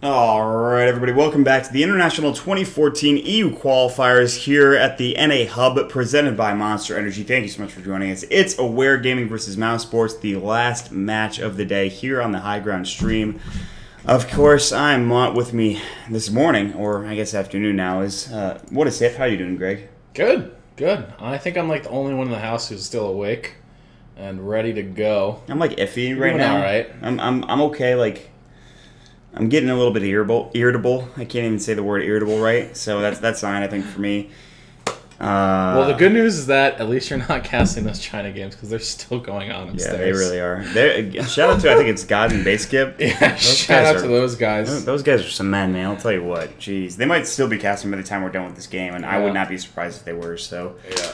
Alright everybody, welcome back to the International 2014 EU Qualifiers here at the NA Hub presented by Monster Energy. Thank you so much for joining us. It's Aware Gaming versus Mouz Sports, the last match of the day here on the High Ground stream. Of course, I'm with me this morning, or I guess afternoon now, is what is it? How you doing, Greg? Good, good. I think I'm like the only one in the house who's still awake and ready to go. I'm like iffy right now. All right. I'm okay, like I'm getting a little bit irritable. I can't even say the word irritable right, so that's fine, I think, for me. Well, the good news is that at least you're not casting those China games because they're still going on upstairs. Yeah, they really are. Shout out to, I think it's God and Baseskip. Yeah, shout out to those guys. Those guys are some men, man. I'll tell you what. Jeez, they might still be casting by the time we're done with this game, and I would not be surprised if they were. So, yeah.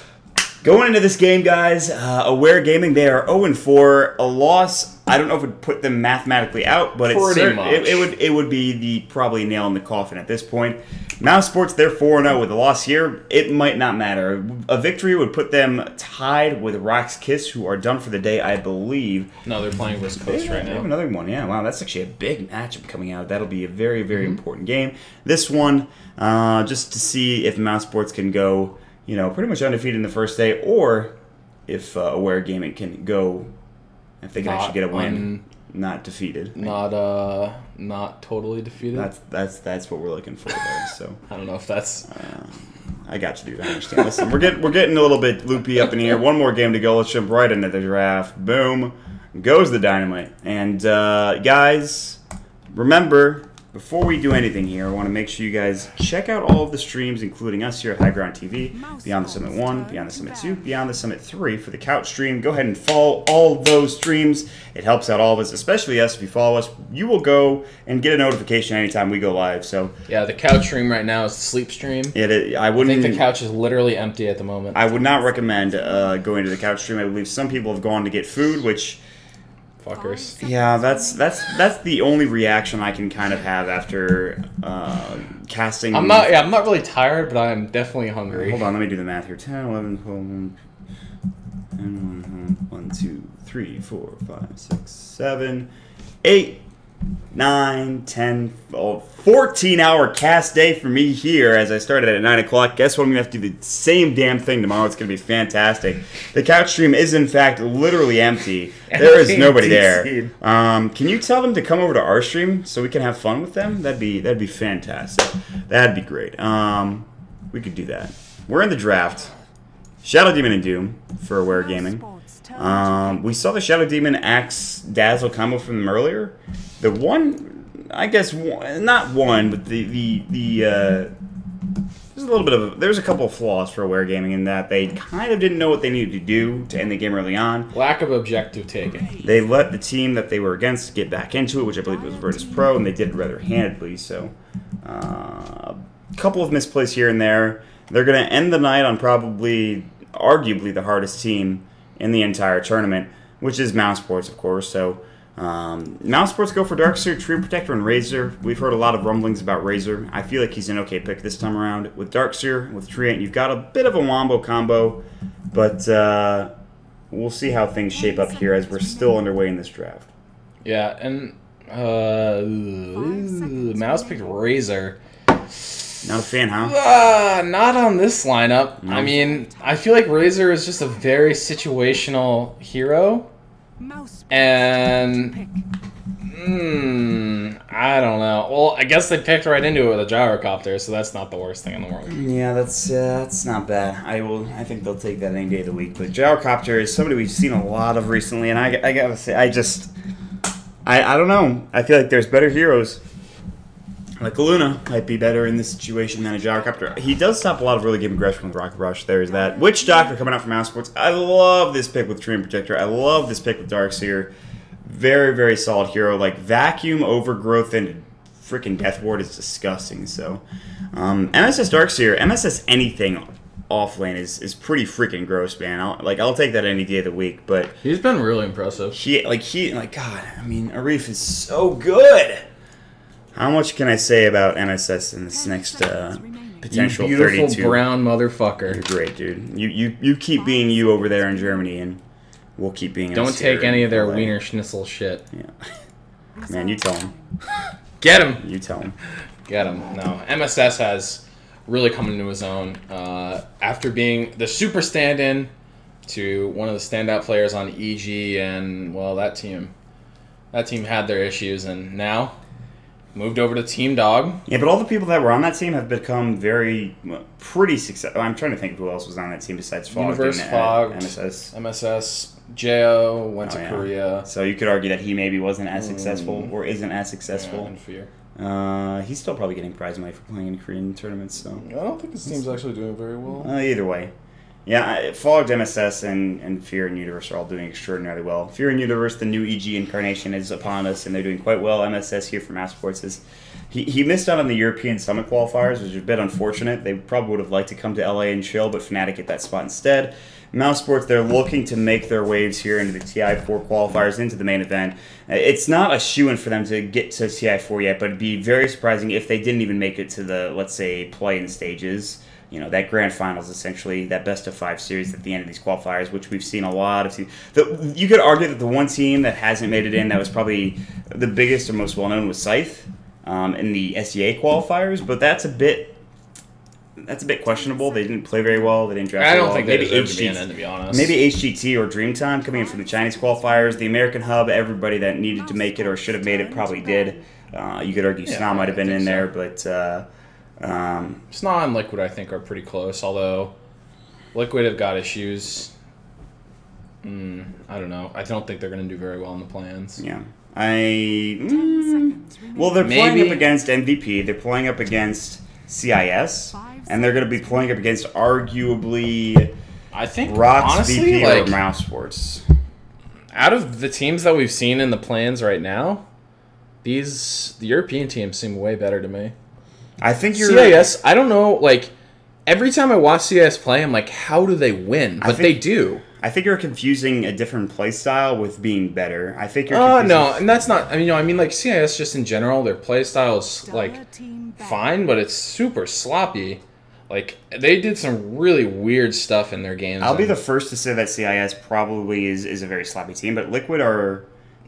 Going into this game, guys, Aware Gaming, they are 0-4. A loss, I don't know if it would put them mathematically out, but it would be the probably nail in the coffin at this point. Mouz Sports, they're 4-0 with a loss here. It might not matter. A victory would put them tied with Rock's Kiss, who are done for the day, I believe. No, they're playing West Coast right now. They have another one, yeah. Wow, that's actually a big matchup coming out. That'll be a very, very important game. This one, just to see if Mouz Sports can go, you know, pretty much undefeated in the first day, or if Aware Gaming can go, if they can actually get a win, not defeated. Not totally defeated. That's what we're looking for there. So I don't know if that's. I got you, dude. I understand. Listen, we're getting a little bit loopy up in here. One more game to go. Let's jump right into the draft. Boom, goes the dynamite. And guys, remember, before we do anything here, I want to make sure you guys check out all of the streams, including us here at High Ground TV, Beyond the Summit 1, Beyond the Summit 2, Beyond the Summit 3 for the couch stream. Go ahead and follow all those streams. It helps out all of us, especially us. If you follow us, you will go and get a notification anytime we go live. So yeah, the couch stream right now is the sleep stream. I think the couch is literally empty at the moment. I would not recommend going to the couch stream. I believe some people have gone to get food, which... Fuckers. Yeah, that's the only reaction I can kind of have after casting. I'm not really tired, but I'm definitely hungry. Hold on, let me do the math here. 10, 11, 12, 1, 2, 3, 4, 5, 6, 7, 8, 9, 10, 14-hour cast day for me here as I started at 9 o'clock. Guess what? I'm going to have to do the same damn thing tomorrow. It's going to be fantastic. The couch stream is, in fact, literally empty. There is nobody there. Can you tell them to come over to our stream so we can have fun with them? That'd be fantastic. That'd be great. We could do that. We're in the draft. Shadow Demon and Doom for Aware Gaming. We saw the Shadow Demon Axe Dazzle combo from them earlier. The one, I guess, not one, but there's a little bit of there's a couple of flaws for Aware Gaming in that they kind of didn't know what they needed to do to end the game early on. Lack of objective taking. They let the team that they were against get back into it, which I believe was Virtus Pro, and they did it rather handedly. So, a couple of misplays here and there. They're going to end the night on probably, arguably, the hardest team in the entire tournament, which is Mouz Sports, of course. So, Mouz Sports go for Darkseer, Tree Protector, and Razor. We've heard a lot of rumblings about Razor. I feel like he's an okay pick this time around. With Darkseer, with Treant, you've got a bit of a wombo combo, but we'll see how things shape up here as we're still underway in this draft. Yeah, and Mouz picked Razor. Not a fan, huh? Not on this lineup. No. I mean, I feel like Razor is just a very situational hero. And I don't know. Well, I guess they picked right into it with a gyrocopter, so that's not the worst thing in the world. Yeah, that's not bad. I think they'll take that any day of the week. But gyrocopter is somebody we've seen a lot of recently, and I gotta say, I don't know. I feel like there's better heroes. Like Luna might be better in this situation than a gyrocopter. He does stop a lot of really good aggression with Rocket Rush. There's that. Witch Doctor coming out from Mouz Sports. I love this pick with Tree Protector. I love this pick with Darkseer. Very, very solid hero. Like Vacuum, Overgrowth, and freaking Death Ward is disgusting. So, MSS Darkseer, MSS anything off lane is pretty freaking gross, man. I'll take that any day of the week. But he's been really impressive. God, I mean, Arif is so good. How much can I say about MSS in this next potential you 32? Beautiful brown motherfucker. You're great, dude. You keep being you over there in Germany, and we'll keep being. Don't take any of their Wiener Schnitzel shit. Yeah, man, you tell him. Get him. You tell him. Get him. No, MSS has really come into his own after being the super stand-in to one of the standout players on EG, and well, that team had their issues, and now moved over to Team Dog. Yeah, but all the people that were on that team have become pretty successful. I'm trying to think of who else was on that team besides Fog. Universe, Fog, MSS, Jo went to Korea. So you could argue that he maybe wasn't as successful or isn't as successful. Yeah, in Fear. He's still probably getting prize money for playing in Korean tournaments. So I don't think his team's actually doing very well. Either way. Yeah, Fogged, MSS, and Fear and Universe are all doing extraordinarily well. Fear and Universe, the new EG incarnation, is upon us, and they're doing quite well. MSS here from Mouz Sports he missed out on the European Summit qualifiers, which is a bit unfortunate. They probably would have liked to come to LA and chill, but Fnatic get that spot instead. Mouz Sports, they're looking to make their waves here into the TI4 qualifiers, into the main event. It's not a shoo-in for them to get to TI4 yet, but it'd be very surprising if they didn't even make it to the, let's say, play-in stages. You know, that grand finals, essentially, that best-of-5 series at the end of these qualifiers, which we've seen a lot of. You could argue that the one team that hasn't made it in that was probably the biggest or most well-known was Scythe in the SEA qualifiers, but that's a bit questionable. They didn't play very well. They didn't draft I very don't well. think they deserve to be in it, to be honest. Maybe HGT or Dreamtime coming in from the Chinese qualifiers. The American Hub, everybody that needed to make it or should have made it probably did. You could argue Sna might have been in there, but... Sna and Liquid, I think, are pretty close, although Liquid have got issues. I don't know. I don't think they're going to do very well in the plans. Yeah. Well, they're playing up against MVP. They're playing up against CIS. And they're going to be playing up against arguably, I think, Rock's honestly, VP or Mouz Sports. Out of the teams that we've seen in the plans right now, the European teams seem way better to me. I think you're CIS. I don't know. Like every time I watch CIS play, I'm like, how do they win? But they do. I think you're confusing a different play style with being better. I think you're. No, and that's not. I mean, like CIS just in general, their play style is like fine, but it's super sloppy. Like they did some really weird stuff in their games. I'll be the first to say that CIS probably is a very sloppy team, but Liquid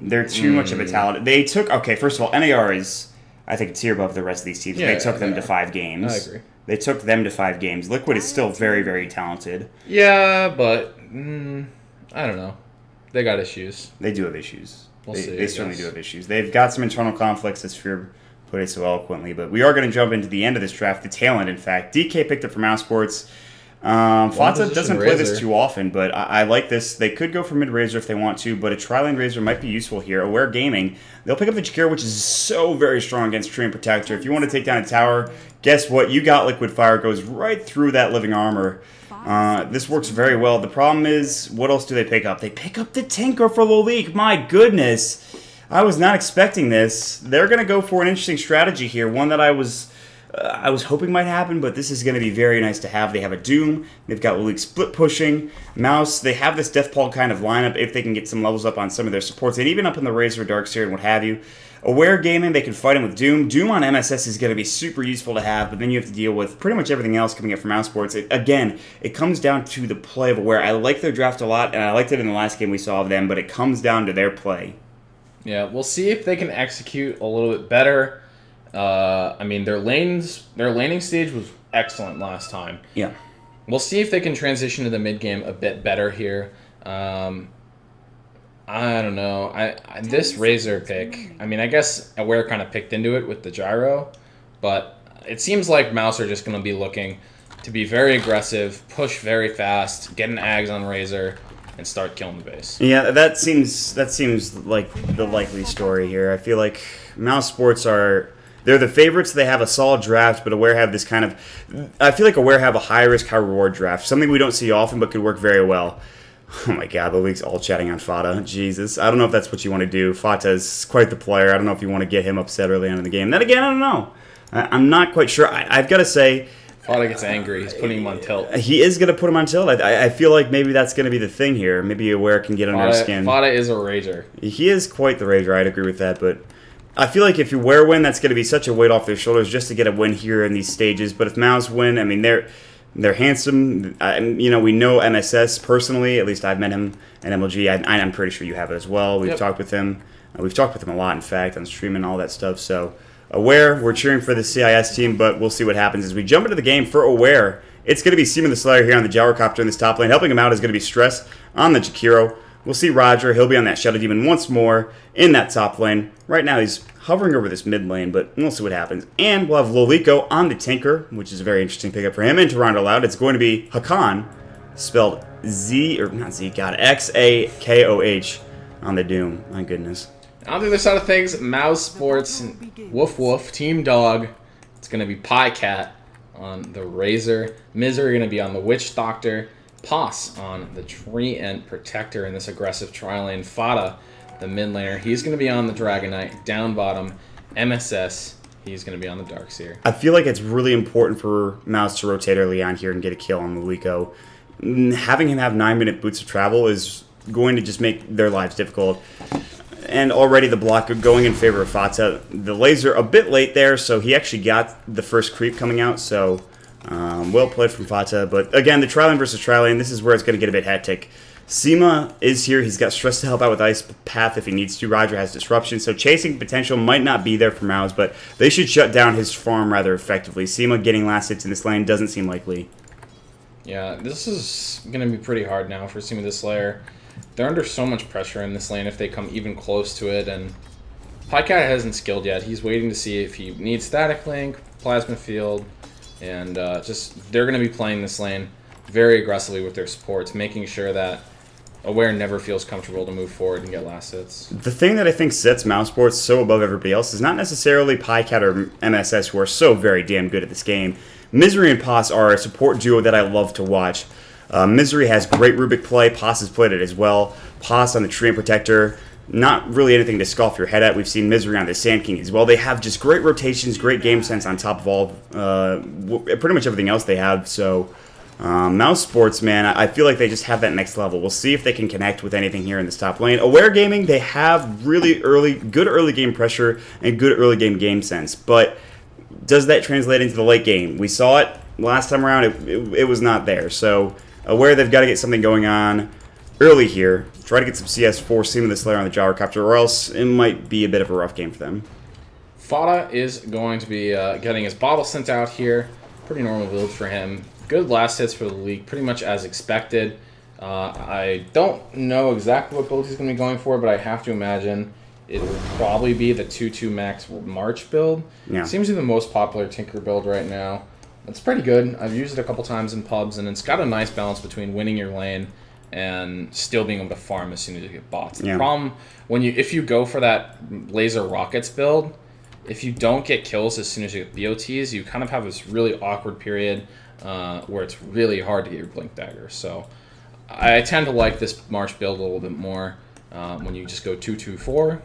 they're too much of a talent. They took first of all, NAR is, I think, a tier above the rest of these teams. They took them to 5 games. I agree. They took them to 5 games. Liquid is still very, very talented. Yeah, but I don't know. They got issues. They do have issues. We'll see. They certainly do have issues. They've got some internal conflicts, as Fear put it so eloquently. But we are going to jump into the end of this draft, the tail end, in fact. DK picked up from Mouz Sports. Fata doesn't play this too often, but I like this. They could go for mid-Razor if they want to, but a tri-lane Razor might be useful here. Aware Gaming, they'll pick up the Jakir, which is so very strong against Tree and Protector. If you want to take down a tower, guess what? You got Liquid Fire. Goes right through that living armor. This works very well. The problem is, what else do they pick up? They pick up the Tinker for Lolique. My goodness. I was not expecting this. They're going to go for an interesting strategy here, one that I was hoping might happen, but this is going to be very nice to have. They have a Doom. They've got Lolique split pushing. Mouz, they have this Deathpall kind of lineup if they can get some levels up on some of their supports, and even up in the Razor, Darkseer, and what have you. Aware Gaming, they can fight him with Doom. Doom on MSS is going to be super useful to have, but then you have to deal with pretty much everything else coming up from Mouz Sports. Again, it comes down to the play of Aware. I like their draft a lot, and I liked it in the last game we saw of them, but it comes down to their play. Yeah, we'll see if they can execute a little bit better. I mean, their laning stage was excellent last time. Yeah. We'll see if they can transition to the mid game a bit better here. I don't know. This Razor pick, I mean, I guess Aware kind of picked into it with the gyro, but it seems like Mouz are just going to be looking to be very aggressive, push very fast, get an Ags on Razor, and start killing the base. Yeah, that seems like the likely story here. I feel like Mouz Sports they're the favorites. They have a solid draft, but Aware have this kind of... I feel like Aware have a high-risk, high-reward draft. Something we don't see often, but could work very well. Oh my god, the league's all chatting on Fata. Jesus. I don't know if that's what you want to do. Fata's quite the player. I don't know if you want to get him upset early on in the game. Then again, I don't know. I'm not quite sure. I've got to say... Fata gets angry. He's putting him on tilt. He is going to put him on tilt. I feel like maybe that's going to be the thing here. Maybe Aware can get under his skin. Fata is a rager. He is quite the rager. I'd agree with that, but... I feel like if you Aware win, that's going to be such a weight off their shoulders just to get a win here in these stages. But if Mouz win, I mean, they're handsome. We know MSS personally. At least I've met him and MLG. I'm pretty sure you have it as well. We've talked with him. We've talked with him a lot, in fact, on stream and all that stuff. So Aware, we're cheering for the CIS team, but we'll see what happens as we jump into the game for Aware. It's going to be Seaman the Slayer here on the Gyrocopter in this top lane. Helping him out is going to be Stress on the Jakiro. We'll see Roger. He'll be on that Shadow Demon once more in that top lane. Right now he's hovering over this mid lane, but we'll see what happens. And we'll have Loliko on the Tinker, which is a very interesting pickup for him. And to round it out, it's going to be Hakan, spelled Z, or not Z, God, X-A-K-O-H on the Doom. My goodness. On the other side of things, Mouz Sports, Woof Woof, Team Dog. It's going to be Pie Cat on the Razor. Misery going to be on the Witch Doctor. Poss on the Treant Protector in this aggressive tri-lane. Fada, the mid laner, he's going to be on the Dragon Knight. Down bottom, MSS, he's going to be on the Darkseer. I feel like it's really important for Mouz to rotate early on here and get a kill on Loliko. Having him have 9-minute boots of travel is going to just make their lives difficult. And already the block going in favor of Fata. The laser a bit late there, so he actually got the first creep coming out, so well played from Fata. But again, the tri-lane versus tri-lane, this is where it's going to get a bit hectic. Seema is here. He's got Stress to help out with Ice Path if he needs to. Roger has Disruption, so chasing potential might not be there for Mouz, but they should shut down his farm rather effectively. Seema getting last hits in this lane doesn't seem likely. Yeah, this is going to be pretty hard now for Seema the Slayer. They're under so much pressure in this lane if they come even close to it, and Pycat hasn't skilled yet. He's waiting to see if he needs Static Link, Plasma Field, and just they're going to be playing this lane very aggressively with their supports, making sure that Aware never feels comfortable to move forward and get last hits. The thing that I think sets Mouz Sports so above everybody else is not necessarily Pycat or MSS, who are so very damn good at this game. Misery and Poss are a support duo that I love to watch. Misery has great Rubik play. Poss has played it as well. Poss on the Treant Protector, not really anything to scoff your head at. We've seen Misery on the Sand King as well. They have just great rotations, great game sense on top of all, pretty much everything else they have. So, Mouz Sports, man, I feel like they just have that next level. We'll see if they can connect with anything here in this top lane. Aware Gaming, they have really good early game pressure and good early game sense, but does that translate into the late game? We saw it last time around. It was not there. So Aware they've got to get something going on early here. Try to get some CS4 Seaman the Slayer on the Gyrocopter, or else it might be a bit of a rough game for them. Fada is going to be getting his bottle sent out here. Pretty normal build for him. Good last hits for the league, pretty much as expected. I don't know exactly what build he's going to be going for, but I have to imagine it will probably be the 2-2 max March build. Yeah. Seems to be the most popular Tinker build right now. It's pretty good. I've used it a couple times in pubs, and it's got a nice balance between winning your lane and still being able to farm as soon as you get bots. The problem, if you go for that laser rockets build, if you don't get kills as soon as you get BOTs, you kind of have this really awkward period where it's really hard to get your Blink Dagger. So I tend to like this March build a little bit more when you just go 2-2-4.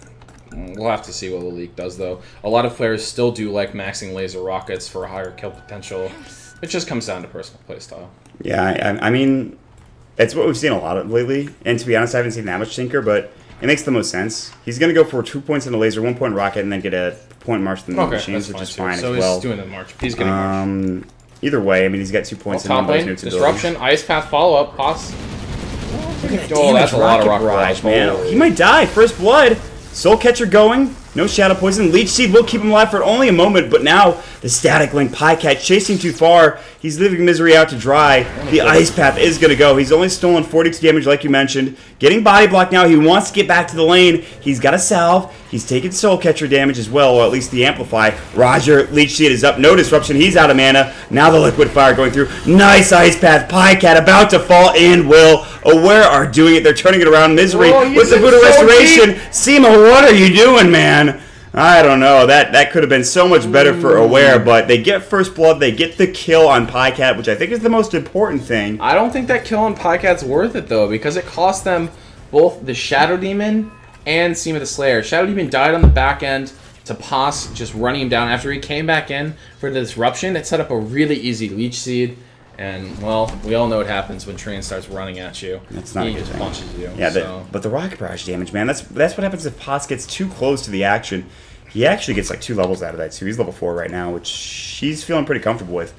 We'll have to see what the league does, though. A lot of players still do like maxing laser rockets for a higher kill potential. It just comes down to personal playstyle. Yeah, I mean, it's what we've seen a lot of lately. And to be honest, I haven't seen that much Tinker, but it makes the most sense. He's going to go for 2 points in the laser, 1 point rocket, and then get a point march in the machines, which is fine as well. So he's doing the march. He's getting march. Either way, I mean, he's got 2 points in top lane, Disruption, Ice Path follow-up, Poss. Oh, that's a lot of rocket barrage, man. Oh, he might die. First blood. Soul Catcher going. No Shadow Poison. Leech Seed will keep him alive for only a moment, but now the Static Link Pycat chasing too far. He's leaving Misery out to dry. The Ice Path is going to go. He's only stolen 42 damage like you mentioned. Getting body block now. He wants to get back to the lane. He's got a salve. He's taking Soul Catcher damage as well, or at least the Amplify. Roger, Leech Seed is up. No disruption. He's out of mana. Now the Liquid Fire going through. Nice Ice Path. Pycat about to fall in. Will Aware are doing it. They're turning it around. Misery with the Voodoo Restoration. Seema, what are you doing, man? I don't know. That could have been so much better for Aware, but they get first blood. They get the kill on Pycat, which I think is the most important thing. I don't think that kill on Pycat's worth it, though, because it cost them both the Shadow Demon and Seema the Slayer. Shadow Demon died on the back end to Poss just running him down. After he came back in for the Disruption, it set up a really easy Leech Seed. And, well, we all know what happens when Treant starts running at you. That's not he a good just thing. punches you. Yeah, so. but the rocket barrage damage, man, that's what happens if Poss gets too close to the action. He actually gets like 2 levels out of that, too. He's level 4 right now, which he's feeling pretty comfortable with.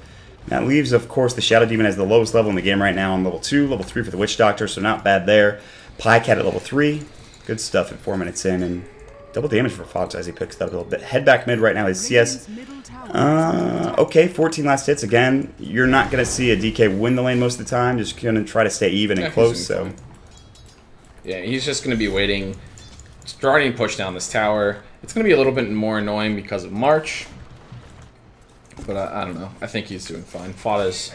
That leaves, of course, the Shadow Demon as the lowest level in the game right now on level 2, level 3 for the Witch Doctor, so not bad there. Pycat at level 3. Good stuff at 4 minutes in, and Double damage for Fox as he picks that up a little bit. Head back mid right now is CS. Okay, 14 last hits. Again, you're not going to see a DK win the lane most of the time. Just going to try to stay even and close. So, yeah, he's just going to be waiting, starting to push down this tower. It's going to be a little bit more annoying because of March. But I don't know. I think he's doing fine. Fada's,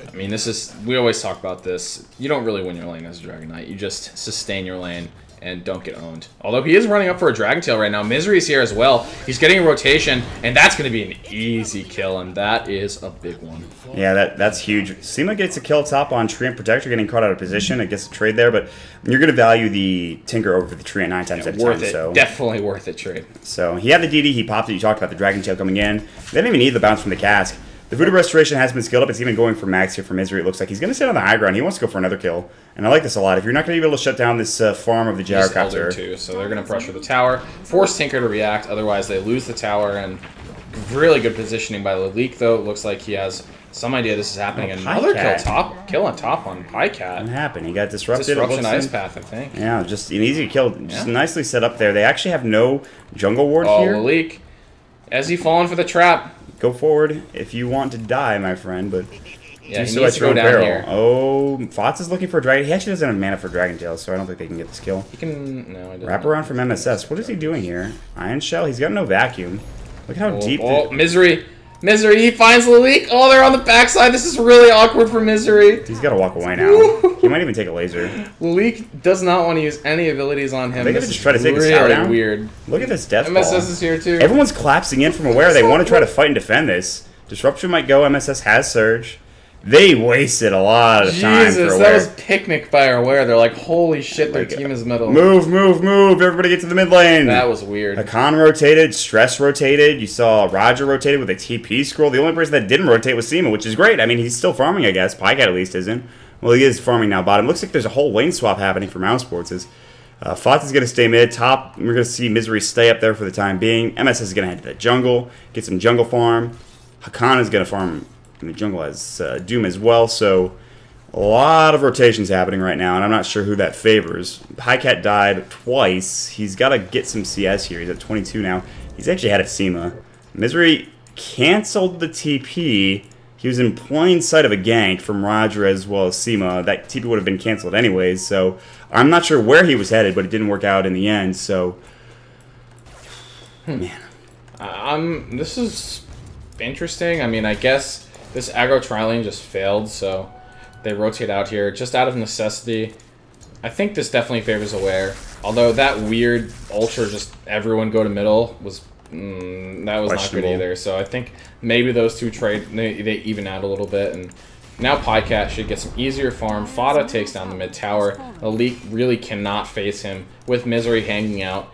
I mean, this is, we always talk about this. You don't really win your lane as a Dragon Knight. You just sustain your lane and don't get owned. Although he is running up for a Dragon Tail right now. Misery's here as well. He's getting a rotation, and that's going to be an easy kill, and that is a big one. Yeah, that's huge. Seema gets a kill top on Tree and Protector, getting caught out of position. I guess a trade there, but you're going to value the Tinker over the Tree at 9 times out of 10. Worth it. So. Definitely worth it trade. So he had the DD, he popped it. You talked about the Dragon Tail coming in. They didn't even need the bounce from the cask. The Voodoo Restoration has been skilled up. It's even going for max here for Misery. It looks like he's going to sit on the high ground. He wants to go for another kill. And I like this a lot. If you're not going to be able to shut down this farm of the Gyrocopter. Too, so they're going to pressure the tower, force Tinker to react. Otherwise, they lose the tower. And really good positioning by Lalik, though. It looks like he has some idea this is happening. Another kill on top on Pycat. What happened? He got disrupted. Disruption Ice Path, I think. Yeah, just an easy kill. Just nicely set up there. They actually have no jungle ward here. Oh, Lalik. Has he fallen for the trap? Go forward if you want to die, my friend, but yeah, he needs to go down here. Oh, Fots is looking for a dragon. He actually doesn't have mana for Dragon Tail, so I don't think they can get this kill. He can... No, I don't. Wrap around from MSS. What is he doing here? Iron Shell? He's got no vacuum. Look at how deep... Oh, Misery! Misery, he finds Lalik. Oh, they're on the backside. This is really awkward for Misery. He's got to walk away now. He might even take a laser. Lalik does not want to use any abilities on him. They could just try to take his tower down. Weird. Look at this death ball. MSS is here too. Everyone's collapsing in from aware. They want to try to fight and defend this. Disruption might go. MSS has Surge. They wasted a lot of time for Aware. That was picnic by Aware. They're like, holy shit, their team is middle. Move, move, move. Everybody get to the mid lane. That was weird. Hakan rotated. Stress rotated. You saw Roger rotated with a TP scroll. The only person that didn't rotate was Seema, which is great. I mean, he's still farming, I guess. Pycat at least isn't. Well, he is farming now bottom. Looks like there's a whole lane swap happening for Mouse Sports. Fots is going to stay mid. Top, we're going to see Misery stay up there for the time being. MSS is going to head to the jungle. Get some jungle farm. Hakan is going to farm in the jungle as Doom as well, so a lot of rotations happening right now, and I'm not sure who that favors. Pycat died twice. He's got to get some CS here. He's at 22 now. He's actually had a Seema. Misery canceled the TP. He was in plain sight of a gank from Roger as well as Seema. That TP would have been canceled anyways, so I'm not sure where he was headed, but it didn't work out in the end, so... Man. This is interesting. I mean, I guess this aggro tri-lane just failed, so they rotate out here just out of necessity. I think this definitely favors Aware. Although that weird ultra just everyone go to middle was that was not good either. So I think maybe those two trade they even out a little bit, and now Pycat should get some easier farm. Fada takes down the mid tower. Lalik really cannot face him with Misery hanging out.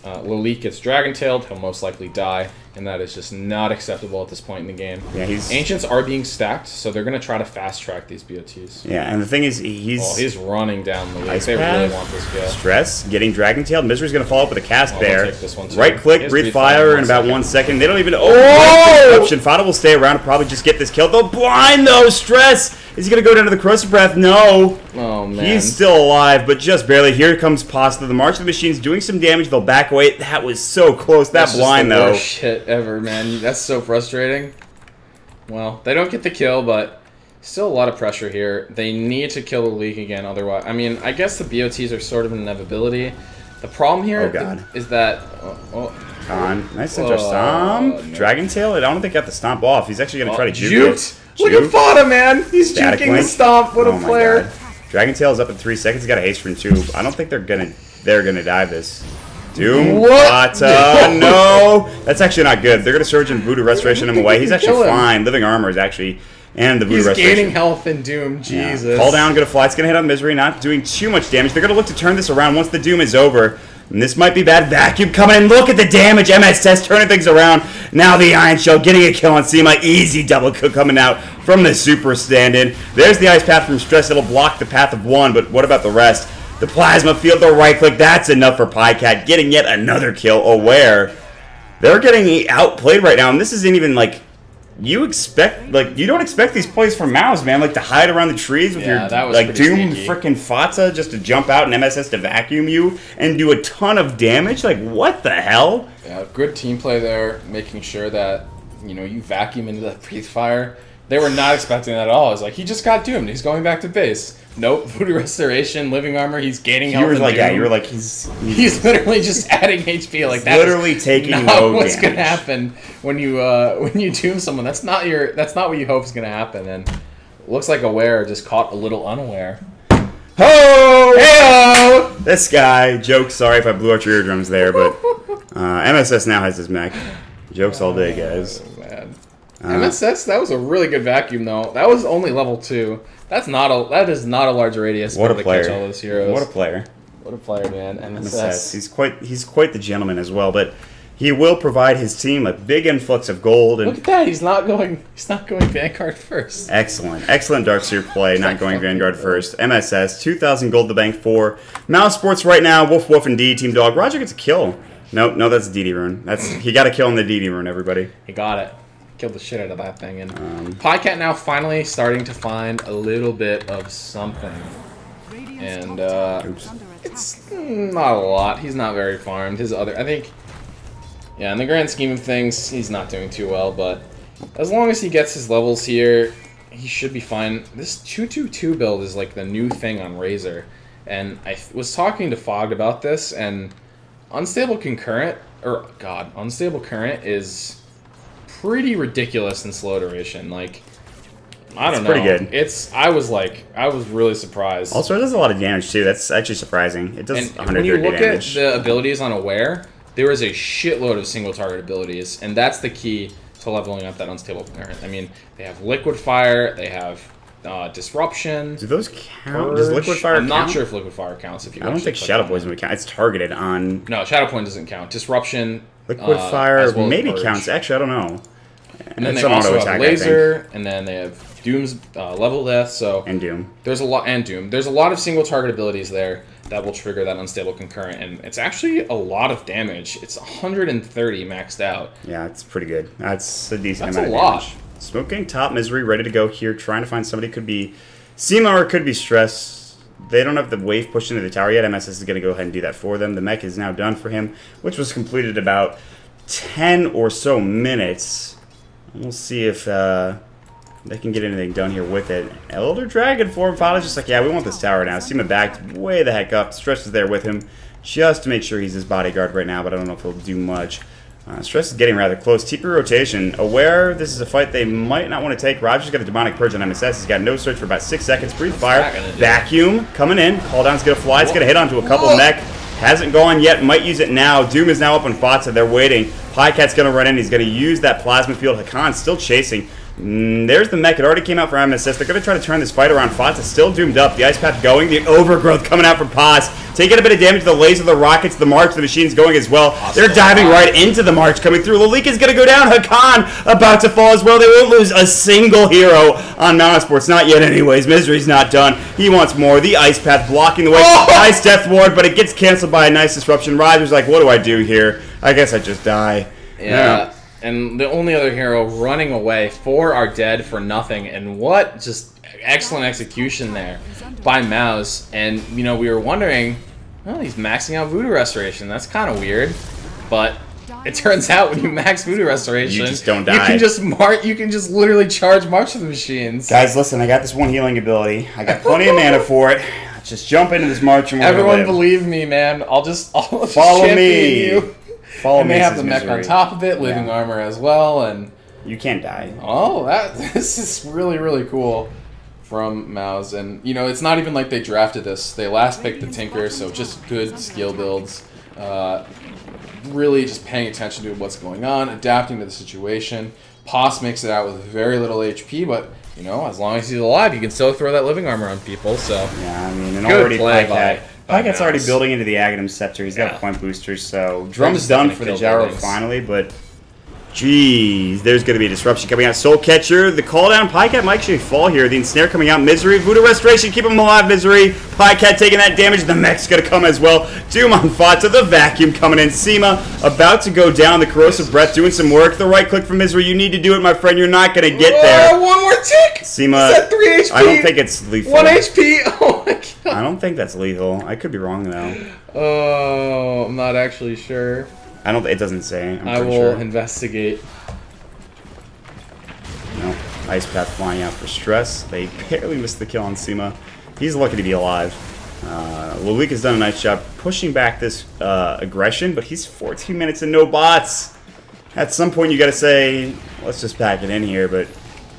Lalik gets Dragon Tailed, he'll most likely die, and that is just not acceptable at this point in the game. Yeah, Ancients are being stacked, so they're going to try to fast track these BOTs. Yeah, and the thing is, he's running down Lalik. They really want this kill. Stress, getting Dragon Tailed. Misery's going to follow up with a cast there. This one right click, breathe fire in about 1 second. They don't even... Oh! Option. Fada will stay around and probably just get this kill. They'll blind, though. Stress! Is he going to go down to the Corrosive Breath? No. Oh, man. He's still alive, but just barely. Here comes Pasta. The March of the Machines doing some damage. They'll back away. That was so close. That blind, though. That's just the worst shit ever, man. That's so frustrating. Well, they don't get the kill, but still a lot of pressure here. They need to kill the League again, otherwise... I mean, I guess the BOTs are sort of an inevitability. The problem here is that... Khan. Nice center stomp. No. Dragon Tail. I don't think he got the stomp off. He's actually going to try to juke it. Look at Fada, man! He's juking the stomp. What a player! Dragon Tail is up in 3 seconds. He's got a haste rune too. I don't think they're gonna dive this. Doom. What? No, that's actually not good. They're gonna surge and Voodoo Restoration him away. He's actually fine. Living Armor is actually and the Voodoo Restoration. He's gaining health in Doom. Jesus. Yeah. Fall down. Gonna fly. It's gonna hit on Misery. Not doing too much damage. They're gonna look to turn this around once the Doom is over. And this might be bad. Vacuum coming in. Look at the damage. MSS turning things around. Now the Iron Shell getting a kill on Seema. Easy double cook coming out from the super stand-in. There's the Ice Path from Stress. It'll block the path of one, but what about the rest? The Plasma Field, the right click. That's enough for Pycat. Getting yet another kill. Aware. They're getting outplayed right now, and this isn't even like you don't expect these plays from Mouz, man. Like to hide around the trees with your like Doom freaking Fatsa just to jump out and MSS to vacuum you and do a ton of damage. Like what the hell? Yeah, good team play there, making sure that you vacuum into that breathe fire. They were not expecting that at all. It's like he just got doomed. He's going back to base. Nope, voodoo restoration, living armor. He's gaining health. You were like, yeah, you were like, he's literally just adding HP. Like that's literally taking not what's damage. gonna happen when you doom someone. That's not what you hope is gonna happen. And looks like Aware just caught a little unaware. Ho! Hey-o! This guy, joke. Sorry if I blew out your eardrums there, but MSS now has his mech. Jokes all day, guys. Oh, man. MSS, that was a really good vacuum though. That was only level 2. That is not a large radius. What a player! To catch all those heroes. What a player! What a player, man! MSS. He's quite the gentleman as well. But he will provide his team a big influx of gold. And look at that! He's not going Vanguard first. Excellent Darkseer play. Not going Vanguard first. MSS 2,000 gold to bank for Mouz Sports right now. Woof indeed. Team Dog. Roger gets a kill. No, that's a DD rune. He got a kill in the DD rune. Everybody. He got it. Killed the shit out of that thing. And Podcat now finally starting to find a little bit of something. And it's not a lot. He's not very farmed. I think, in the grand scheme of things, he's not doing too well. But as long as he gets his levels here, he should be fine. This 2-2-2 build is like the new thing on Razor. And I was talking to Fogged about this, and Unstable Current is pretty ridiculous in slow duration. Like, I don't know. Pretty good. I was really surprised. Also, it does a lot of damage too. That's actually surprising. It does 130 damage. When you look at the abilities on Aware, there is a shitload of single target abilities, and that's the key to leveling up that Unstable Current. I mean, they have Liquid Fire, they have Disruption. Do those count? Does Liquid Fire count? I'm not sure if Liquid Fire counts. I don't think Shadow Poison would count. It's targeted on... No, Shadow Poison doesn't count. Disruption... Liquid Fire maybe counts. Actually, I don't know. And then they also have Laser, and then they have Doom's Level Death. And Doom. There's a lot, and Doom. There's a lot of single target abilities there that will trigger that Unstable Concurrent, and it's actually a lot of damage. It's 130 maxed out. Yeah, it's pretty good. That's a decent That's amount a of lot. damage. Smoking Top Misery ready to go here, trying to find somebody. Could be Seema or could be Stress. They don't have the wave pushed into the tower yet. MSS is going to go ahead and do that for them. The mech is now done for him, which was completed about 10 or so minutes. We'll see if they can get anything done here with it. Elder Dragon form file is just like, yeah, we want this tower now. Seema backed way the heck up. Stress is there with him just to make sure he's his bodyguard right now, but I don't know if he'll do much. Stress is getting rather close. TP rotation. Aware this is a fight they might not want to take. Roger's got a Demonic Purge on MSS. He's got no search for about 6 seconds. Breathe fire. Vacuum coming in. Call down's going to fly. It's going to hit onto a couple mech. Hasn't gone yet. Might use it now. Doom is now up on Fatsa. They're waiting. Pycat's going to run in. He's going to use that Plasma Field. Hakan's still chasing. There's the mech. It already came out for MSS. They're going to try to turn this fight around. Fatsa still doomed up. The Ice Path going. The Overgrowth coming out from Paz. Taking a bit of damage. The laser, the rockets, the march, the machines going as well. They're diving right into the march coming through. Lalika's going to go down. Hakan about to fall as well. They won't lose a single hero on Mouz Sports. Not yet anyways. Misery's not done. He wants more. The Ice Path blocking the way. Nice Death Ward, but it gets canceled by a nice disruption. Roger's like, what do I do here? I guess I just die. Yeah. And the only other hero running away. 4 are dead for nothing. And what just excellent execution there by Mouz. And, we were wondering, well, he's maxing out Voodoo Restoration. That's kind of weird. But it turns out when you max Voodoo Restoration, you just don't die. You can just literally charge March of the Machines. Guys, listen, I got this one healing ability. I got plenty of mana for it. Just jump into this march and we're Everyone believe me, man. I'll just follow me. You. And they have the mech on top of it, living armor as well, and you can't die. Oh, this is really, really cool from Mouz. And it's not even like they drafted this. They last picked the Tinker, so just good skill builds. Really just paying attention to what's going on, adapting to the situation. Poss makes it out with very little HP, but as long as he's alive, you can still throw that living armor on people. So yeah, I mean, and good already play by Pycat's already building into the Aghanim Scepter. He's got a point booster, so Drum's done for the Gyro finally, but Jeez, there's going to be a disruption coming out. Soul Catcher, the call down. Pycat might actually fall here. The ensnare coming out. Misery, Voodoo Restoration, keep him alive. Misery, Pycat taking that damage. The mech's going to come as well. Doom on Fata, the vacuum coming in. Sema about to go down. The Corrosive Breath doing some work. The right click from Misery. You need to do it, my friend. You're not going to get there. One more tick. Sema, is that 3 HP? I don't think it's lethal. 1 HP. Oh my god. I don't think that's lethal. I could be wrong though. Oh, I'm not actually sure. I don't. It doesn't say. I will investigate. No, Ice Path flying out for stress. They barely missed the kill on Sema. He's lucky to be alive. Lulik has done a nice job pushing back this aggression, but he's 14 minutes and no bots. At some point, you got to say, let's just pack it in here. But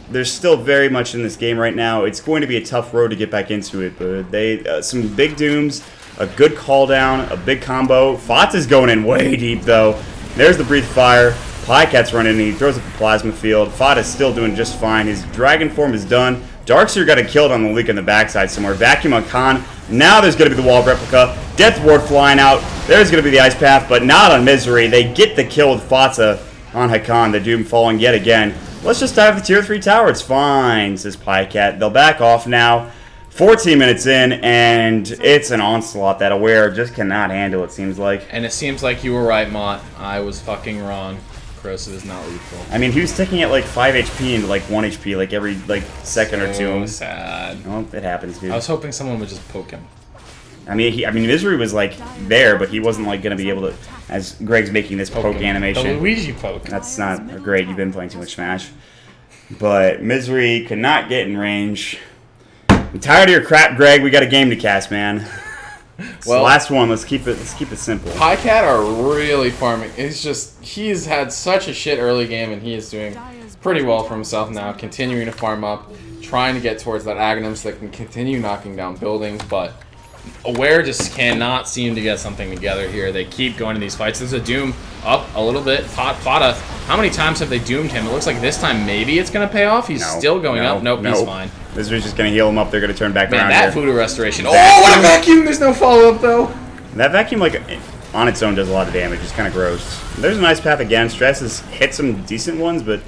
there's still very much in this game right now. It's going to be a tough road to get back into it. But they some big dooms. A good call down, a big combo. Fata's going in way deep, though. There's the Breathe Fire. Pycat's running in. He throws up the Plasma Field. Fata's still doing just fine. His Dragon Form is done. Darkseer got a kill on the leak on the backside somewhere. Vacuum on Khan. Now there's going to be the Wall of Replica. Death Ward flying out. There's going to be the Ice Path, but not on Misery. They get the kill with Fata on Hakan. The Doom falling yet again. Let's just dive the Tier 3 tower. It's fine, says Pycat. They'll back off now. 14 minutes in, and it's an onslaught that Aware just cannot handle, it seems like. And it seems like you were right, Mott. I was fucking wrong. Corrosive is not lethal. I mean, he was taking it like 5 HP into like 1 HP like every second or two. So sad. Well, it happens, dude. I was hoping someone would just poke him. I mean, Misery was like there, but he wasn't like going to be able to, as Greg's making this poke animation. The Luigi poke. That's not great. You've been playing too much Smash. But Misery could not get in range. I'm tired of your crap, Greg. We got a game to cast, man. Well, the last one. Let's keep it simple. Pycat are really farming. He's had such a shit early game, and he is doing pretty well for himself now. Continuing to farm up, trying to get towards that Aghanim so they can continue knocking down buildings, but Aware just cannot seem to get something together here. They keep going to these fights. There's a Doom up a little bit. Fata, how many times have they doomed him? It looks like this time maybe it's going to pay off. He's still going up. Nope, he's fine. Misery's just going to heal him up. They're going to turn back around that here. Voodoo Restoration. Oh, what a vacuum! There's no follow-up, though. That vacuum, like, on its own does a lot of damage. It's kind of gross. There's a nice path again. Stress has hit some decent ones, but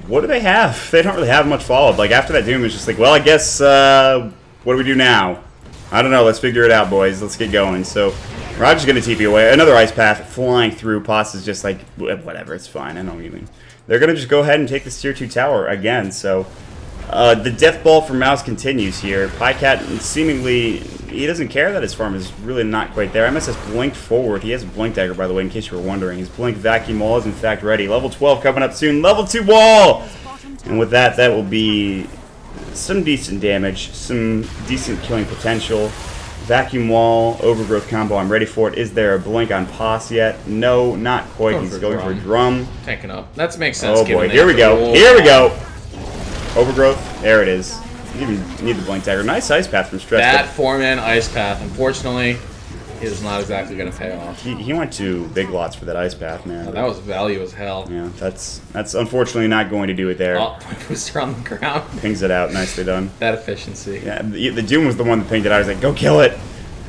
what do they have? They don't really have much follow-up. Like, after that Doom, it's just like, well, I guess, what do we do now? I don't know. Let's figure it out, boys. Let's get going. So, Roger's going to TP away. Another Ice Path flying through. Potts is just like, whatever, it's fine. I know what you mean. They're going to just go ahead and take this Tier 2 tower again. So, the Death Ball from Mouz continues here. Pycat seemingly, he doesn't care that his farm is really not quite there. MS has blinked forward. He has a Blink Dagger, by the way, in case you were wondering. His Blink Vacuum Wall is, in fact, ready. Level 12 coming up soon. Level 2 wall! And with that, that will be some decent damage, some decent killing potential. Vacuum Wall, Overgrowth combo, I'm ready for it. Is there a Blink on Poss yet? No, not quite. He's going for a Drum. Tanking up. That makes sense. Oh boy, here we go. Here we go. Overgrowth, there it is. You even need the Blink Dagger. Nice Ice Path from Stress. That 4-man Ice Path, unfortunately, is not exactly going to pay off. He went to big lots for that Ice Path, man. Oh, that was value as hell. Yeah, that's unfortunately not going to do it there. Oh, booster on the ground. Pings it out, nicely done. That efficiency. Yeah, the Doom was the one that pinged it out. I was like, go kill it.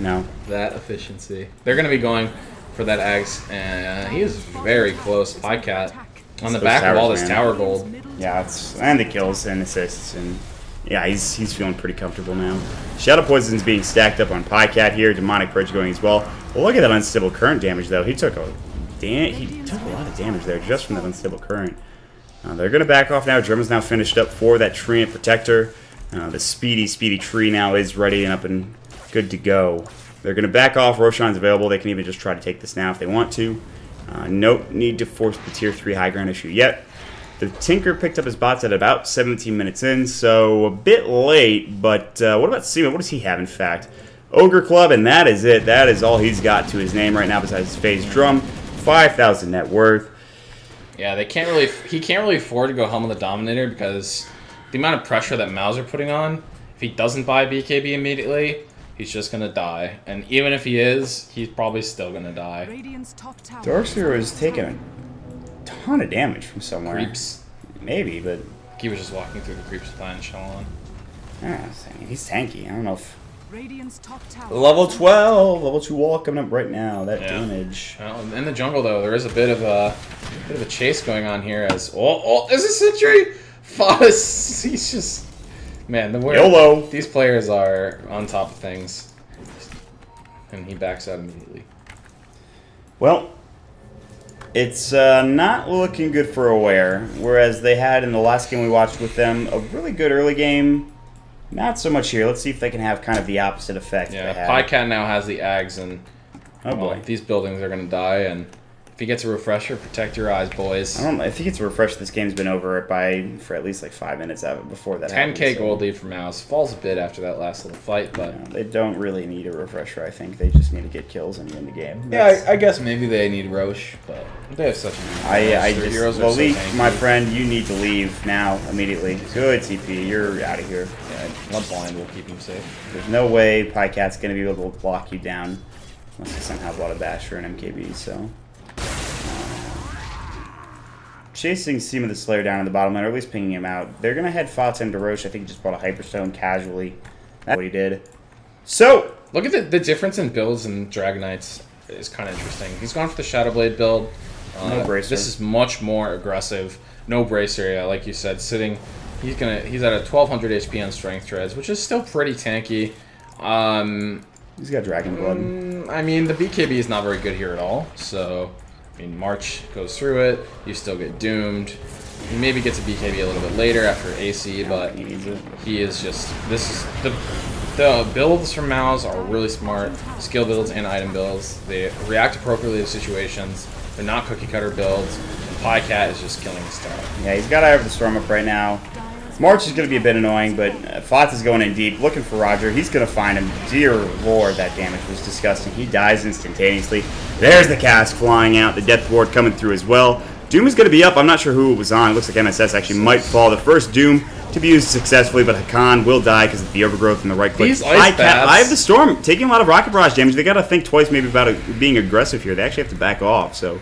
No. That efficiency. They're going to be going for that Eggs, and he is very close. Pycat on the back of all this tower gold. Yeah, and the kills and assists, and yeah, he's feeling pretty comfortable now. Shadow Poison's being stacked up on Pycat here. Demonic Bridge going as well. Well, look at that Unstable Current damage, though. He took a lot of damage there just from that Unstable Current. They're going to back off now. Drum is now finished up for that Treant Protector. The speedy tree now is ready and up and good to go. They're going to back off. Roshan's available. They can even just try to take this now if they want to. No need to force the Tier 3 high ground issue yet. The Tinker picked up his bots at about 17 minutes in, so a bit late, but what about Sema? What does he have, in fact? Ogre Club, and that is it. That is all he's got to his name right now besides his phase drum. 5,000 net worth. Yeah, he can't really afford to go Helm of the Dominator because the amount of pressure that Mouz are putting on, if he doesn't buy BKB immediately, he's just going to die. And even if he is, he's probably still going to die. Darkseer is taking a ton of damage from somewhere. Creeps. Maybe, but he was just walking through the creeps with Iron Shell on. Yeah, I mean, he's tanky. I don't know if... Level 12! Level 2 wall coming up right now. That damage. Well, in the jungle, though, there is a bit of Bit of a chase going on here as... Oh, there's a Sentry! Foss, he's just... Man, YOLO. These players are on top of things. And he backs out immediately. Well, it's not looking good for Aware, whereas they had in the last game we watched with them a really good early game. Not so much here. Let's see if they can have kind of the opposite effect. Yeah, they had. Pycat now has the Ags, and oh boy, these buildings are going to die, and if he gets a refresher, protect your eyes, boys. I don't know. If he gets a refresher, this game's been over for at least like 5 minutes of it before that 10K gold lead for Mouz. Falls a bit after that last little fight, but... Yeah, they don't really need a refresher, I think. They just need to get kills and win the game. Yeah, I guess maybe they need Roche, but they have such a... Malik, my friend, you need to leave now, immediately. Good TP, you're out of here. Yeah, one blind will keep him safe. There's no way Pycat's going to be able to block you down unless he somehow bought a Basher and MKB, so... Chasing Seam of the Slayer down in the bottom lane, or at least pinging him out. They're going to head Fots into Roche. I think he just bought a Hyperstone casually. That's what he did. So... Look at the difference in builds in Dragon Knights is kind of interesting. He's gone for the Shadowblade build. No bracer. This is much more aggressive. No bracer, yeah, like you said. Sitting, he's at a 1200 HP on Strength Treads, which is still pretty tanky. He's got Dragon Blood. I mean, the BKB is not very good here at all, so... I mean, March goes through it, you still get doomed. He maybe gets a BKB a little bit later after AC, but he is just... This is... The builds from Mouz are really smart. Skill builds and item builds. They react appropriately to situations. They're not cookie-cutter builds. Pycat is just killing the stuff. Yeah, he's got Eye of the Storm up right now. March is going to be a bit annoying, but Fots is going in deep, looking for Roger. He's going to find him. Dear Lord, that damage was disgusting. He dies instantaneously. There's the cask flying out. The Death Ward coming through as well. Doom is going to be up. I'm not sure who it was on. It looks like MSS actually might fall. The first Doom to be used successfully, but Hakan will die because of the overgrowth and the right click. These ice bats. Eye of the Storm taking a lot of Rocket Barrage damage. They got to think twice maybe about being aggressive here. They actually have to back off, so...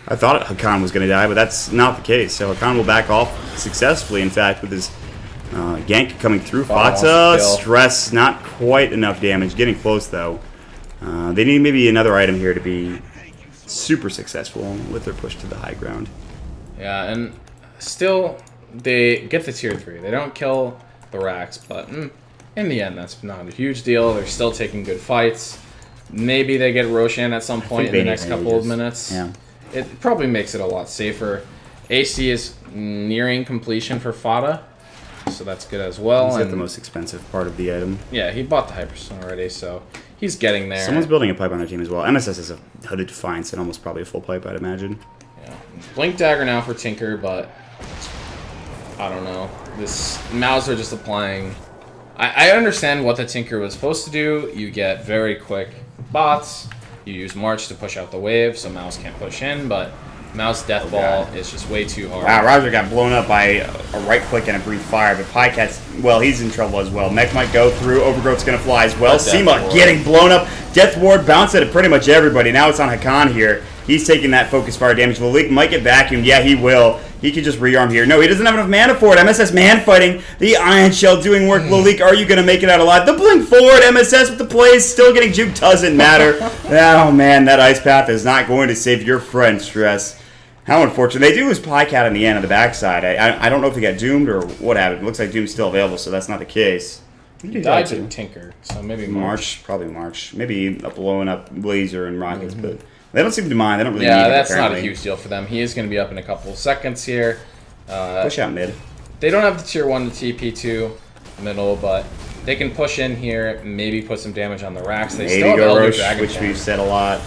I thought Hakan was going to die, but that's not the case. So Hakan will back off successfully, in fact, with his gank coming through. Fatsa, stress, not quite enough damage. Getting close, though. They need maybe another item here to be super successful with their push to the high ground. Yeah, and still, they get the tier 3. They don't kill the racks, but in the end, that's not a huge deal. They're still taking good fights. Maybe they get Roshan at some point in the next couple of minutes. Yeah. It probably makes it a lot safer. AC is nearing completion for Fada, so that's good as well. He's got the most expensive part of the item. Yeah, he bought the Hyperstone already, so he's getting there. Someone's building a pipe on their team as well. MSS is a Hooded Defiance and almost probably a full pipe, I'd imagine. Yeah. Blink Dagger now for Tinker, but I don't know. This Mouz are just applying... I understand what the Tinker was supposed to do. You get very quick bots. You use March to push out the wave, so Mouz can't push in, but Mouz Death Ball is just way too hard. Wow, Roger got blown up by a right click and a brief fire, but Pycat's, well, he's in trouble as well. Mech might go through, Overgrowth's going to fly as well. Seema getting blown up. Death Ward bounced at pretty much everybody. Now it's on Hakan here. He's taking that focus fire damage. Lalik might get vacuumed. Yeah, he will. He could just rearm here. No, he doesn't have enough mana for it. MSS man fighting. The Iron Shell doing work. Lalik, are you going to make it out alive? The blink forward. MSS with the plays. Still getting juked. Doesn't matter. Oh, man. That Ice Path is not going to save your friend, Stress. How unfortunate. They do lose Pycat in the end on the backside. I don't know if he got doomed or what happened. It looks like Doom's still available, so that's not the case. He died to Tinker, so maybe March. Probably March. Maybe blowing up Blazer and Rockets, but... They don't seem to mind. They don't really need Yeah, it, that's apparently. not a huge deal for them. He is going to be up in a couple of seconds here. Push out mid. They don't have the tier 1 to TP2 middle, but they can push in here, maybe put some damage on the racks. They still have Elder Dragon which Form. we've said a lot.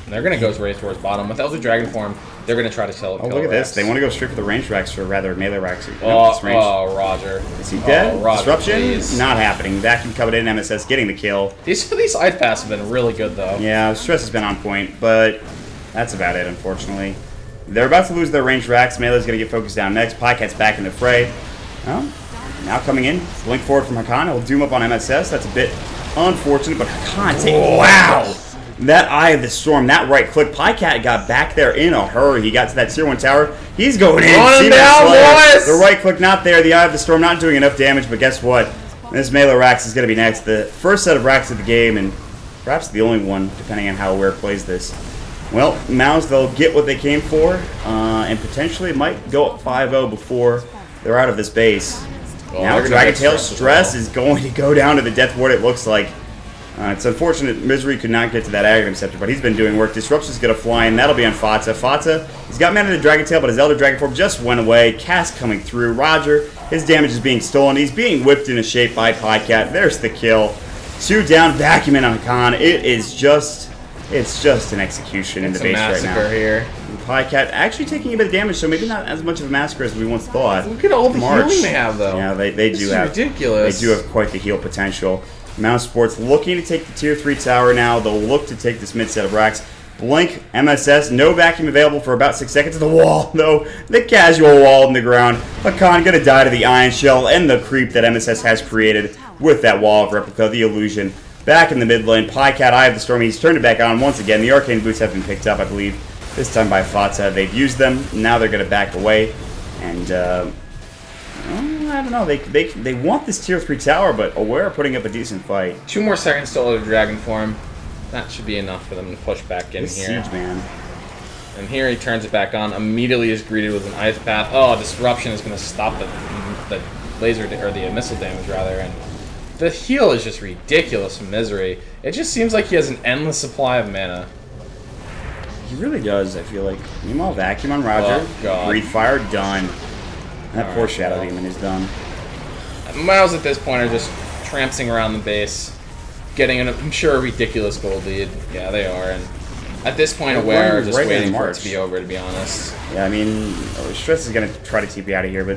And they're going to go right towards bottom. With Elder Dragon Form, they're going to try to kill Oh, look at racks. this. They want to go straight for the range racks, or rather melee racks. Oh, Roger. Is he dead? Roger, Disruption? please. Not happening. Vacuum coming in, MSS getting the kill. These ice paths have been really good, though. Yeah, Stress has been on point, but that's about it, unfortunately. They're about to lose their range racks. Melee's going to get focused down next. Pycat's back in the fray. Well, now coming in. Blink forward from Hakan. He'll doom up on MSS. That's a bit unfortunate, but Hakan taking... Wow! That Eye of the Storm, that right click. Pycat got back there in a hurry. He got to that tier 1 tower. He's going in. Run down, boys! The right click not there. The Eye of the Storm not doing enough damage, but guess what? This melee racks is going to be next. The first set of racks of the game, and perhaps the only one, depending on how Aware plays this. Well, Mouz, they'll get what they came for, and potentially might go up 5-0 before they're out of this base. Well, Now Dragon Tail Stress is going to go down to the death ward, it looks like. It's unfortunate Misery could not get to that Aghanim Scepter, but he's been doing work. Disruption's going to fly in. That'll be on Fata. Fata, he's got mana to Dragon Tail, but his Elder Dragon Form just went away. Cast coming through. Roger, his damage is being stolen. He's being whipped into shape by Podcat. There's the kill. 2 down, vacuuming on Khan. It's just an execution in the base right now. Here. Podcat actually taking a bit of damage, so maybe not as much of a massacre as we once thought. Look at all the healing they have, though. Yeah, they do have. Ridiculous. They do have quite the heal potential. Mouz Sports looking to take the tier 3 tower now. They'll look to take this mid set of racks. Blink, MSS, no vacuum available for about 6 seconds. The wall, though, the casual wall in the ground. Hakan gonna die to the Ion Shell and the creep that MSS has created with that wall of replica, the illusion. Back in the mid lane, Podcat, Eye of the Storm. He's turned it back on once again. The Arcane Boots have been picked up, I believe, this time by Fata. They've used them. Now they're gonna back away. And, I don't know. They want this tier 3 tower, but Aware are putting up a decent fight. 2 more seconds till the Dragon form. That should be enough for them to push back in here. Siege, man. And here he turns it back on. Immediately is greeted with an Ice Path. Oh, Disruption is going to stop the laser or the missile damage rather. And the heal is just ridiculous from Misery. It just seems like he has an endless supply of mana. He really does. I feel like. Meanwhile, vacuum on Roger. Oh, God. Breathe Fire done. That poor Shadow Demon is done. Mouz at this point are just trampsing around the base, getting, I'm sure, a ridiculous gold lead. Yeah, they are. And at this point, Aware are just waiting for it to be over, to be honest. Yeah, I mean, Stress is going to try to TP out of here, but...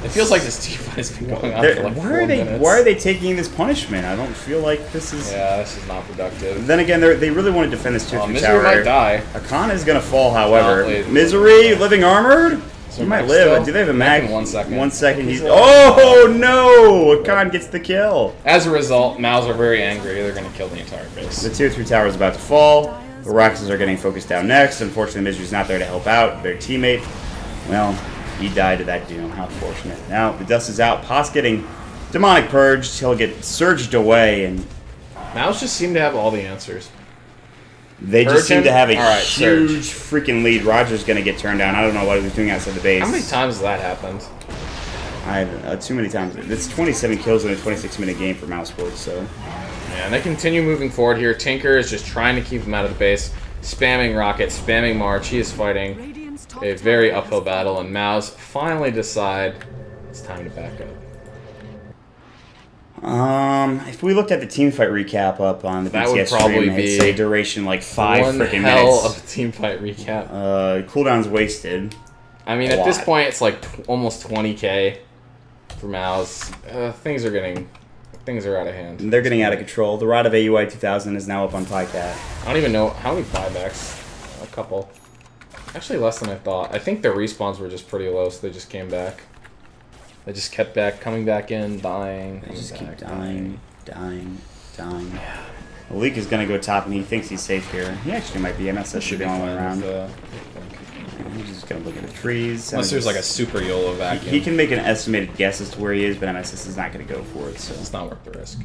It feels like this team fight has been going on for like 4 minutes. Why are they taking this punishment? I don't feel like this is... Yeah, this is not productive. Then again, they really want to defend this tier 3 Misery tower. might die. Akana is going to fall, however. Misery, living armored? He might live. Still? Do they have a mag? 1 second. 1 second. He's... Oh, no! Akan gets the kill. As a result, Mouz are very angry. They're going to kill the entire base. The tier 3 tower is about to fall. The Roxas are getting focused down next. Unfortunately, Misery's not there to help out their teammate. Well, he died to that doom. How fortunate. Now, the dust is out. Pos getting demonic purged. He'll get surged away. And Mouz just seem to have all the answers. they just seem to have a huge freaking lead. Roger's going to get turned down. I don't know what he was doing outside the base. How many times has that happened? Too many times. It's 27 kills in a 26-minute game for Mouz Sports, so... Yeah, and they continue moving forward here. Tinker is just trying to keep him out of the base. Spamming Rocket, spamming March. He is fighting a very uphill battle, and Mouz finally decide it's time to back up. If we looked at the team fight recap up on the that BTS would probably stream, be it'd say duration like 5 freaking hell minutes. of a team fight recap. Cooldown's wasted. I mean, at this point, it's like almost 20k for Mouz. Things are out of hand. They're getting out of control. The Rod of AUI 2000 is now up on Pycat. I don't even know how many buybacks. A couple. Actually, less than I thought. I think their respawns were just pretty low, so they just came back. They just kept coming back in, dying. They just keep dying. Yeah. The Leak is going to go top, and he thinks he's safe here. He actually might be. MSS should be going around. He's just going to look at the trees. Unless there's like a super YOLO vacuum. He can make an estimated guess as to where he is, but MSS is not going to go for it. So it's not worth the risk.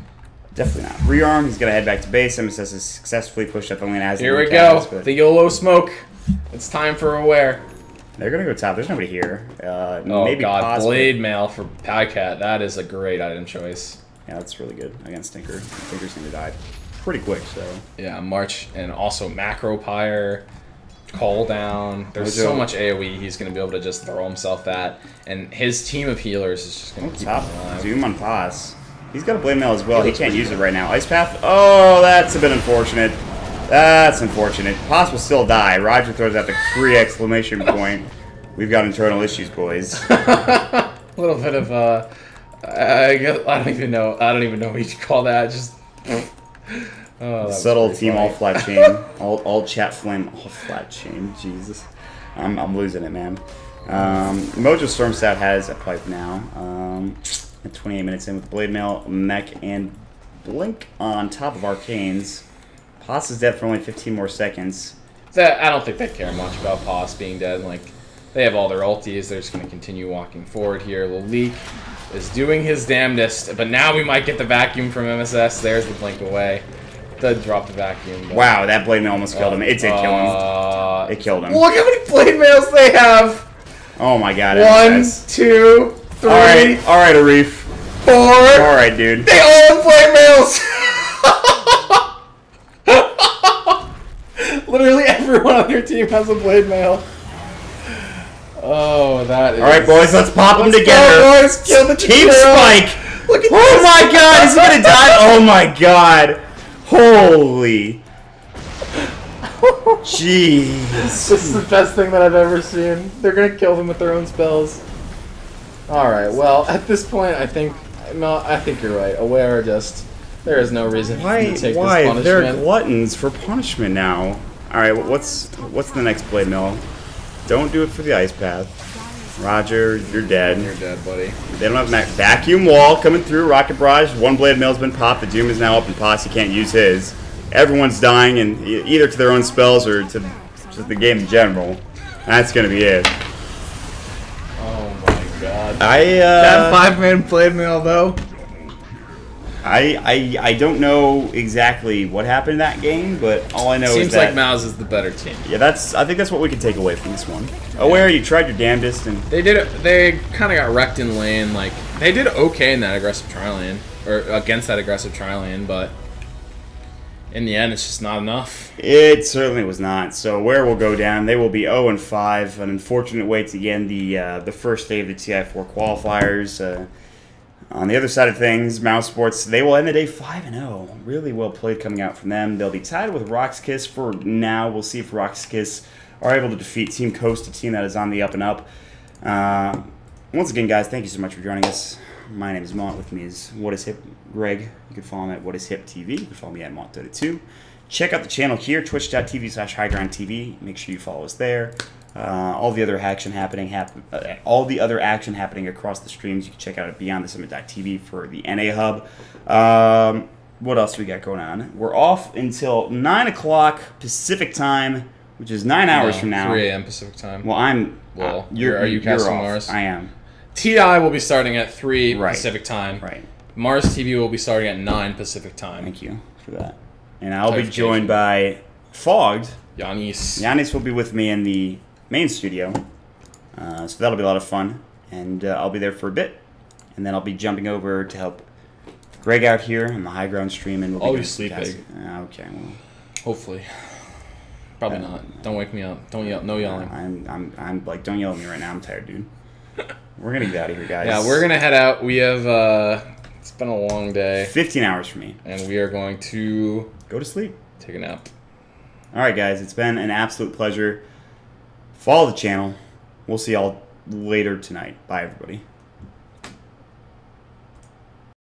Definitely not. Rearm, he's going to head back to base. MSS has successfully pushed up the lane as here we go. The YOLO smoke. It's time for Aware. They're going to go top. There's nobody here. Oh, maybe God. possibly. Blade Mail for Pycat. That is a great item choice. Yeah, that's really good against Tinker. Tinker's going to die pretty quick, so. Yeah, March and also Macro Pyre, Call Down. There's so much AoE he's going to be able to just throw himself at. And his team of healers is just going to keep him alive. Zoom on Paz. He's got a Blade Mail as well. He can't use it right now. Ice Path. Oh, that's a bit unfortunate. That's unfortunate. Paz will still die. Roger throws out the 3 exclamation point. We've got internal issues, boys. A little bit of I don't even know what you call that. Just subtle team all flat chain. all chat flame all flat chain. Jesus. I'm losing it, man. Mojo Stormstout has a pipe now. At 28 minutes in with Blade Mail, Mech, and Blink on top of Arcanes. Paz is dead for only 15 more seconds. I don't think they care much about Paz being dead. Like, they have all their ultis. They're just going to continue walking forward here. Lalik is doing his damnedest, but now we might get the vacuum from MSS. There's the blink away. drop the vacuum. But... Wow, that blade mail almost killed him. It did kill him. It killed him. Look how many blade mails they have. Oh my god. 1, 2, 3. All right, Arif. 4. All right, dude. They all have blade mails. Literally everyone on your team has a blade mail. Oh, that is... Alright, boys, let's pop them together. Go, boys. Kill the Team Chikiro. Spike! Look at Oh my god, is he gonna die? Oh my god. Holy. Jeez. This is the best thing that I've ever seen. They're gonna kill them with their own spells. Alright, well, at this point, I think you're right. Aware, just... There is no reason for you to take this punishment. They're gluttons for punishment now. Alright, what's the next blade mill? Don't do it for the ice path. Roger, you're dead. You're dead, buddy. They don't have vacuum wall coming through. Rocket barrage. One blade mill's been popped. The Doom is now up in pots. He can't use his. Everyone's dying, and either to their own spells or to just the game in general. That's gonna be it. Oh my god. That 5-man blade mill though. I don't know exactly what happened in that game, but all I know is that... Seems like Mouz is the better team. Yeah, I think that's what we can take away from this one. Aware, you tried your damnedest, and... They kind of got wrecked in lane, like... They did okay in that aggressive tri-lane, or against that aggressive tri-lane, but... In the end, it's just not enough. It certainly was not. So Aware will go down. They will be 0-5. An unfortunate way to end the first day of the TI4 qualifiers. On the other side of things, Mouse Sports, they will end the day 5-0. Really well played coming out from them. They'll be tied with Rock's Kiss for now. We'll see if Rock's Kiss are able to defeat Team Coast, a team that is on the up and up. Once again, guys, thank you so much for joining us. My name is Mont. With me is What Is Hip Greg. You can follow him at What Is Hip TV. You can follow me at Mont32. Check out the channel here, twitch.tv/HighGroundTV. Make sure you follow us there. All the other action happening across the streams, you can check out at BeyondTheSummit.tv for the NA Hub. What else do we got going on? We're off until 9 o'clock Pacific time, which is 9 hours from now. 3 a.m. Pacific time. Well, are you casting Mars? I am. TI will be starting at 3 right. Pacific time. Right. Mars TV will be starting at 9 Pacific time. Thank you for that. And I'll be joined by Fogged. Yanis will be with me in the main studio. So that'll be a lot of fun. And I'll be there for a bit. And then I'll be jumping over to help Greg out here on the High Ground stream. And I'll be sleeping. Okay. Well, hopefully. Probably not. Don't wake me up. Don't yell. No yelling. I'm like, don't yell at me right now. I'm tired, dude. We're gonna get out of here, guys. Yeah, we're gonna head out. We have it's been a long day. 15 hours for me. And we are going to go to sleep. Take a nap. All right, guys. It's been an absolute pleasure. Follow the channel. We'll see y'all later tonight. Bye, everybody.